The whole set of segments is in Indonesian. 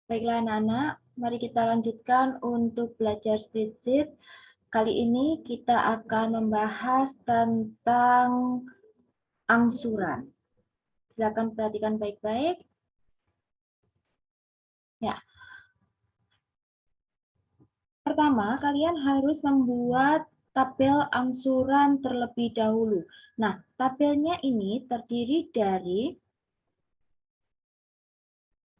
Baiklah anak-anak, mari kita lanjutkan untuk belajar spreadsheet. Kali ini kita akan membahas tentang angsuran. Silakan perhatikan baik-baik. Ya, pertama kalian harus membuat tabel angsuran terlebih dahulu. Nah, tabelnya ini terdiri dari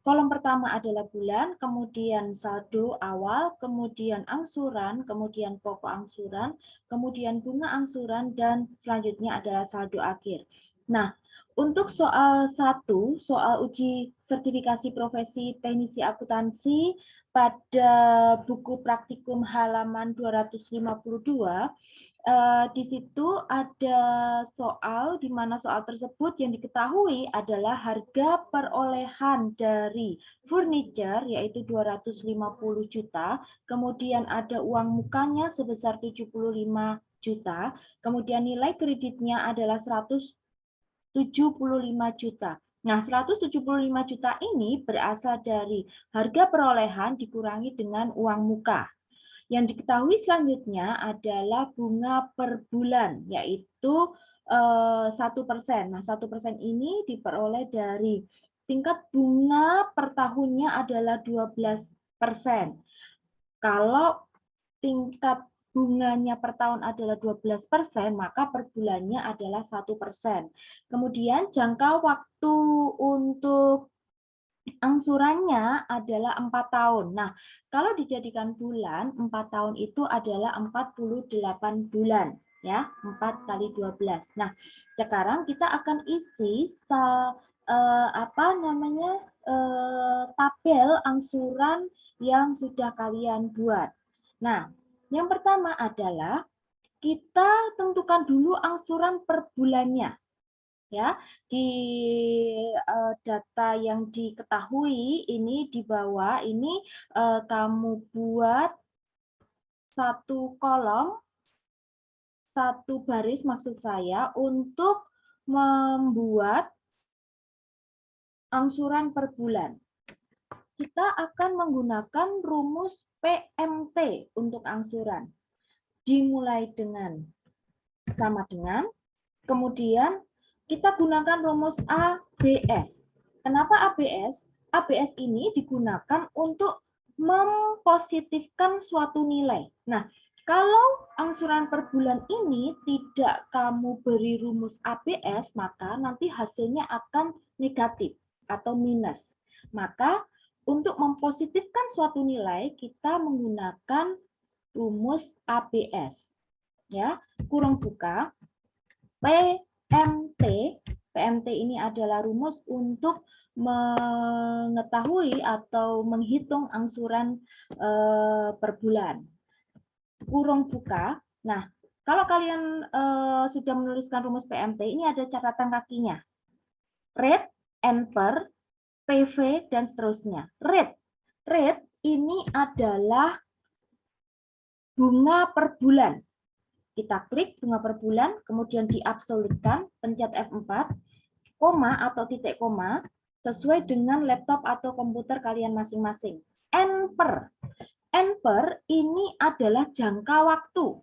kolom pertama adalah bulan, kemudian saldo awal, kemudian angsuran, kemudian pokok angsuran, kemudian bunga angsuran, dan selanjutnya adalah saldo akhir. Nah, untuk soal 1, soal uji sertifikasi profesi teknisi akuntansi pada buku praktikum halaman 252, di situ ada soal di mana soal tersebut yang diketahui adalah harga perolehan dari furniture yaitu 250 juta, kemudian ada uang mukanya sebesar 75 juta, kemudian nilai kreditnya adalah 175 juta. Nah, 175 juta ini berasal dari harga perolehan dikurangi dengan uang muka. Yang diketahui selanjutnya adalah bunga per bulan, yaitu 1%. Nah, 1% ini diperoleh dari tingkat bunga per tahunnya adalah 12%. Kalau tingkat bunganya per tahun adalah 12%, maka per bulannya adalah 1%. Kemudian jangka waktu untuk angsurannya adalah 4 tahun. Nah, kalau dijadikan bulan, 4 tahun itu adalah 48 bulan. Ya, 4 kali 12. Nah, sekarang kita akan isi tabel angsuran yang sudah kalian buat. Nah, yang pertama adalah kita tentukan dulu angsuran per bulannya. Ya, di data yang diketahui ini di bawah ini kamu buat satu kolom, satu baris maksud saya untuk membuat angsuran per bulan. Kita akan menggunakan rumus PMT untuk angsuran. Dimulai dengan sama dengan, kemudian kita gunakan rumus ABS. Kenapa ABS? ABS ini digunakan untuk mempositifkan suatu nilai. Nah, kalau angsuran per bulan ini tidak kamu beri rumus ABS, maka nanti hasilnya akan negatif atau minus. Maka untuk mempositifkan suatu nilai, kita menggunakan rumus ABS. Ya, kurung buka, PMT. PMT ini adalah rumus untuk mengetahui atau menghitung angsuran per bulan. Kurung buka. Nah, kalau kalian sudah menuliskan rumus PMT, ini ada catatan kakinya. Rate, NPER, PV, dan seterusnya. Rate ini adalah bunga per bulan. Kita klik bunga per bulan, kemudian diabsolutkan, pencet F4, koma atau titik koma, sesuai dengan laptop atau komputer kalian masing-masing. NPER. NPER ini adalah jangka waktu.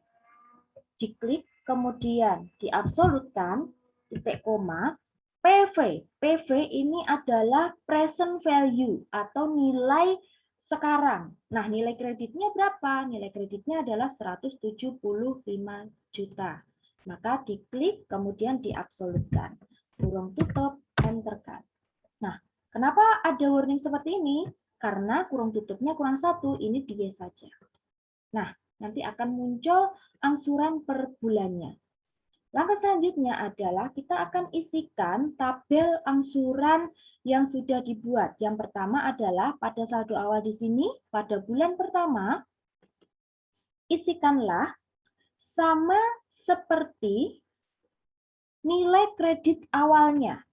Diklik, kemudian diabsolutkan, titik koma, PV. PV ini adalah present value atau nilai sekarang. Nah, nilai kreditnya berapa? Nilai kreditnya adalah 175 juta. Maka diklik, kemudian diabsolutkan. Kurung tutup, enterkan. Nah, kenapa ada warning seperti ini? Karena kurung tutupnya kurang 1, ini dia saja. Nah, nanti akan muncul angsuran per bulannya. Langkah selanjutnya adalah kita akan isikan tabel angsuran yang sudah dibuat. Yang pertama adalah pada saldo awal di sini, pada bulan pertama, isikanlah sama seperti nilai kredit awalnya.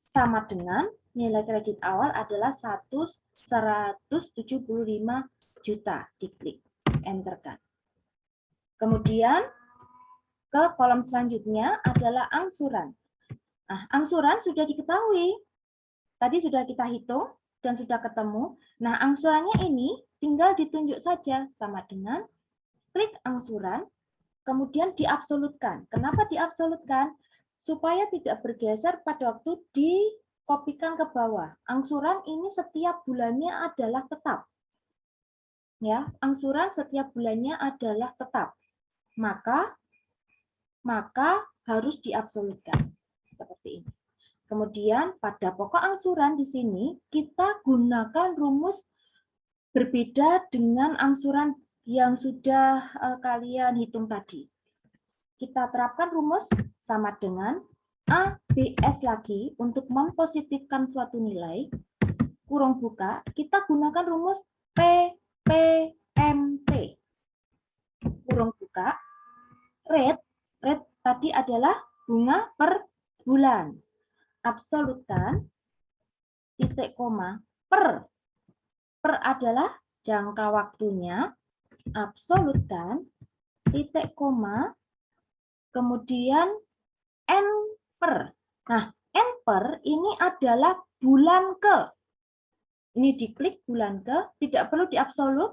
Sama dengan nilai kredit awal adalah 175 juta. Diklik, enterkan. Kemudian ke kolom selanjutnya adalah angsuran. Nah, angsuran sudah diketahui. Tadi sudah kita hitung dan sudah ketemu. Nah, angsurannya ini tinggal ditunjuk saja sama dengan klik angsuran, kemudian diabsolutkan. Kenapa diabsolutkan? Supaya tidak bergeser pada waktu dikopikan ke bawah. Angsuran ini setiap bulannya adalah tetap. Ya, angsuran setiap bulannya adalah tetap. Maka harus diabsolutkan. Seperti ini. Kemudian pada pokok angsuran di sini kita gunakan rumus berbeda dengan angsuran yang sudah kalian hitung tadi. Kita terapkan rumus sama dengan ABS lagi untuk mempositifkan suatu nilai, kurung buka, kita gunakan rumus PPMT. Kurung buka, rate tadi adalah bunga per bulan. Absolutkan, titik koma, per adalah jangka waktunya, absolutkan, titik koma, kemudian N per. Nah, N per ini adalah bulan ke. Ini diklik bulan ke, tidak perlu diabsolut,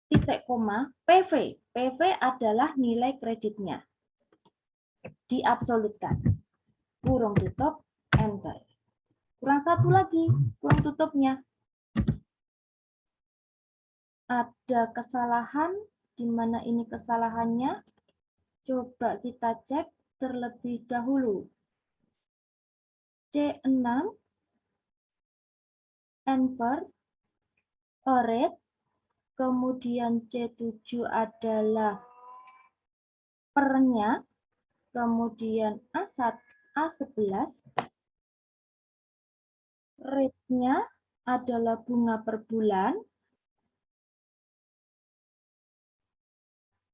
titik koma, PV. PV adalah nilai kreditnya. Diabsolutkan. Kurung tutup, enter. Kurang satu lagi, kurung tutupnya. Ada kesalahan, di mana ini kesalahannya? Coba kita cek terlebih dahulu. C6, N per, rate, kemudian C7 adalah pernya, kemudian A11, rate-nya adalah bunga per bulan,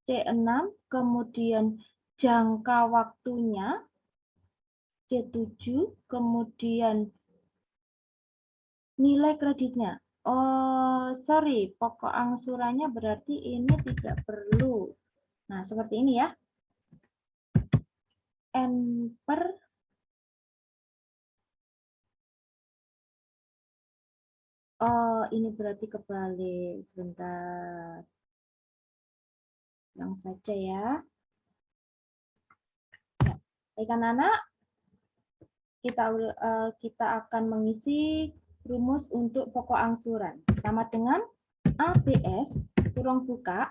C6, kemudian jangka waktunya, C7, kemudian nilai kreditnya. Oh, sorry, pokok angsurannya berarti ini tidak perlu. Nah, seperti ini ya. N per ini berarti kebalik. Sebentar. Ulang saja ya. Baik anak-anak, kita akan mengisi rumus untuk pokok angsuran. Sama dengan ABS, kurung buka,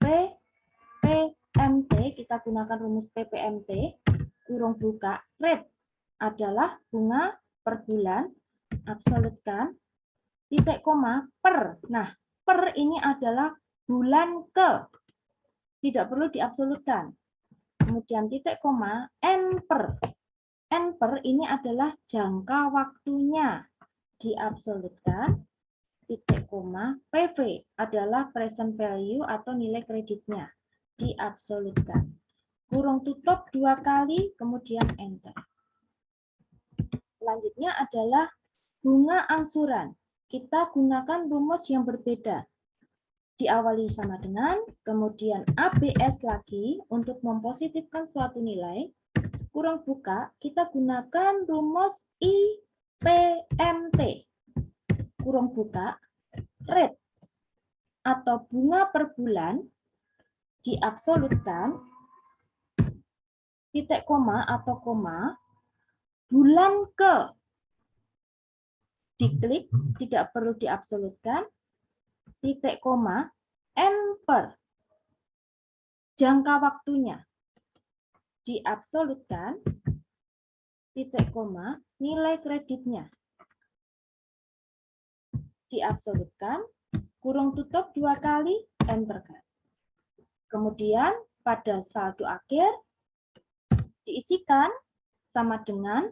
PPMT, kita gunakan rumus PPMT, kurung buka, rate adalah bunga per bulan, absolutkan, titik koma, per. Nah, per ini adalah bulan ke, tidak perlu diabsolutkan. Kemudian titik koma, N per. N per ini adalah jangka waktunya, diabsolutkan, titik koma, PV adalah present value atau nilai kreditnya, diabsolutkan. Kurung tutup 2 kali, kemudian enter. Selanjutnya adalah bunga angsuran. Kita gunakan rumus yang berbeda. Diawali sama dengan, kemudian ABS lagi untuk mempositifkan suatu nilai, kurung buka, kita gunakan rumus IPMT. Kurung buka, rate atau bunga per bulan, diabsolutkan, titik koma atau koma, bulan ke, diklik, tidak perlu diabsolutkan, titik koma, N per, jangka waktunya, diabsolutkan, titik koma, nilai kreditnya, diabsolutkan, kurung tutup 2 kali, enter. Kemudian pada saldo akhir diisikan sama dengan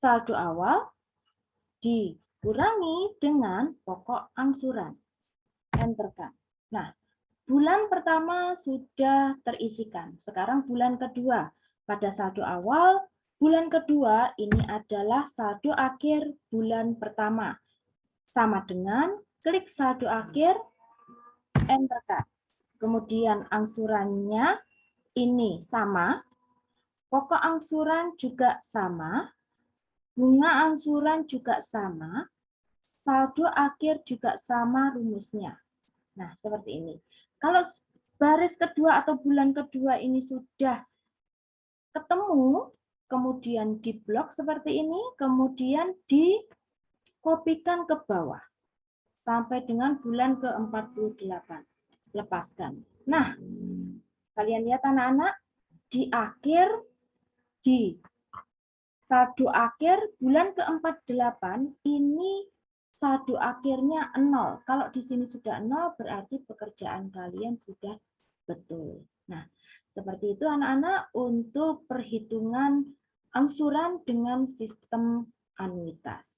saldo awal dikurangi dengan pokok angsuran. Enterkan. Nah, bulan pertama sudah terisikan. Sekarang bulan kedua. Pada saldo awal, bulan kedua ini adalah saldo akhir bulan pertama. Sama dengan klik saldo akhir, enterkan. Kemudian angsurannya ini sama. Pokok angsuran juga sama. Bunga angsuran juga sama, saldo akhir juga sama rumusnya. Nah, seperti ini. Kalau baris kedua atau bulan kedua ini sudah ketemu, kemudian diblok seperti ini, kemudian dikopikan ke bawah sampai dengan bulan ke-48. Lepaskan. Nah, kalian lihat anak-anak, di saldo akhir bulan ke-48 ini saldo akhirnya 0. Kalau di sini sudah 0 berarti pekerjaan kalian sudah betul. Nah, seperti itu anak-anak untuk perhitungan angsuran dengan sistem anuitas.